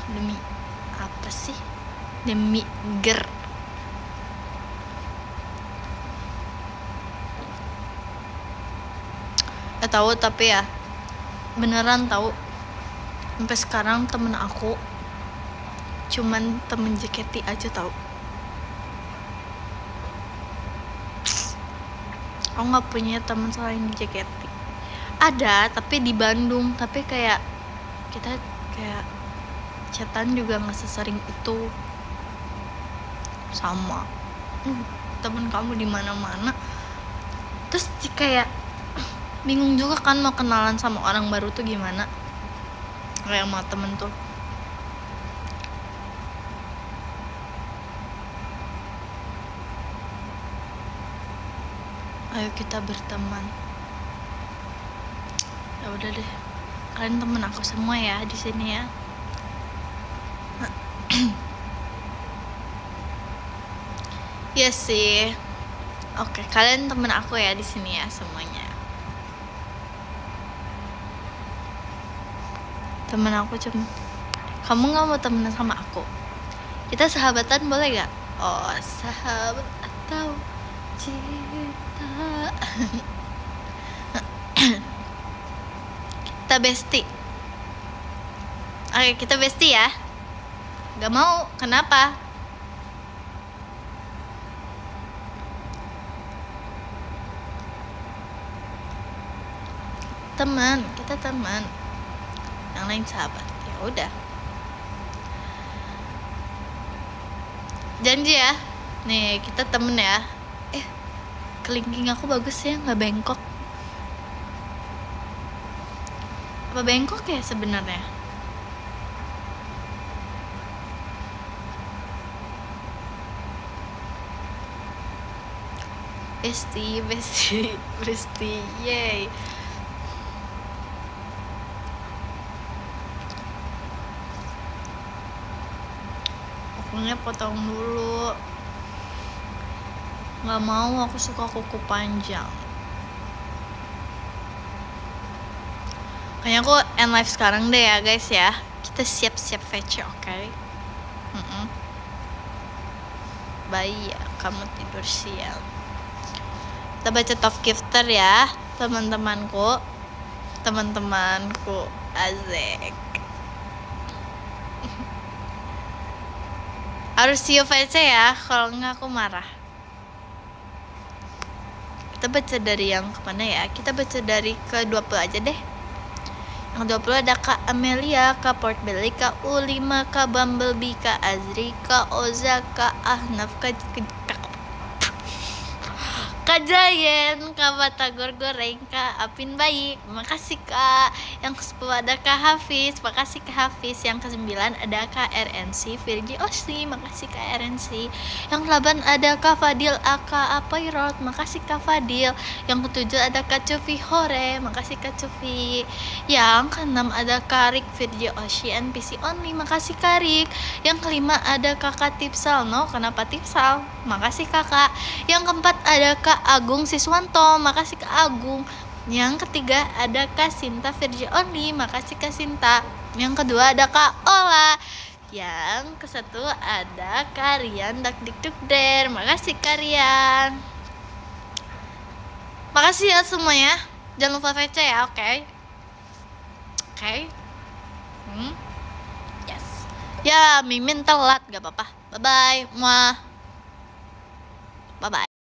Demi apa sih? Demi ger. Tahu, tapi ya beneran tahu, sampai sekarang temen aku cuman temen JKT aja tahu. Aku nggak punya temen selain JKT. Ada, tapi di Bandung. Tapi kayak kita kayak chatan juga nggak sesering itu. Sama temen kamu di mana-mana. Terus kayak bingung juga kan mau kenalan sama orang baru tuh gimana, kayak sama temen tuh. Ayo kita berteman. Ya udah deh, kalian temen aku semua ya di sini ya. Iya sih. Oke, kalian temen aku ya di sini ya semuanya. Temen aku cuma, kamu nggak mau temenan sama aku? Kita sahabatan boleh gak? Oh, sahabat atau cinta. Kita bestie. Oke, kita bestie ya. Gak mau, kenapa? Teman, kita teman. Yang lain sahabat. Ya udah. Janji ya. Nih, kita temen ya. Kelingking aku bagus ya, nggak bengkok. Apa bengkok ya sebenarnya? Bestie, yay. Pokoknya potong dulu. Nggak mau, aku suka kuku panjang. Kayaknya aku end live sekarang deh ya guys ya. Kita siap-siap VC, oke? Bye ya, kamu tidur siang. Kita baca top gifter ya, teman-temanku. Azek. Harus see you VC ya, kalau enggak aku marah. Kita baca dari yang kemana ya? Kita baca dari ke 20 aja deh. Yang 20 ada Kak Amelia, Kak Portbelly, Kak U5, Kak Bumblebee, Kak Azri, Kak Oza, Kak Ahnaf, Kak Jayen, Kak Batagor Goreng, Kak Apin Baik. Makasih Kak. Yang ke-10 ada Kak Hafiz. Makasih Kak Hafiz. Yang ke-9 ada Kak RNC Virgi Osni. Makasih Kak RNC. Yang ke-8 ada Kak Fadil Aka Apoirot. Makasih Kak Fadil. Yang ke-7 ada Kak Cufi Hore. Makasih Kak Cufi. Yang ke-6 ada Kak Rik Virgi Oshi NPC Only. Makasih Kak Rik. Yang ke-5 ada Kakak Tipsal. No, kenapa Tipsal? Makasih Kakak. Yang ke-4 ada Kak Agung Siswanto. Makasih Kak Agung. Yang ketiga ada Kak Sinta Virgi Only. Makasih Kak Sinta. Yang kedua ada Kak Ola. Yang ke-1 ada Kak Rian Dakdikdukder. Makasih Kak Rian. Makasih ya semuanya. Jangan lupa VC ya, oke? Oke. Yes. Ya, Mimin telat, gak apa-apa. Bye-bye. Muah. Bye-bye.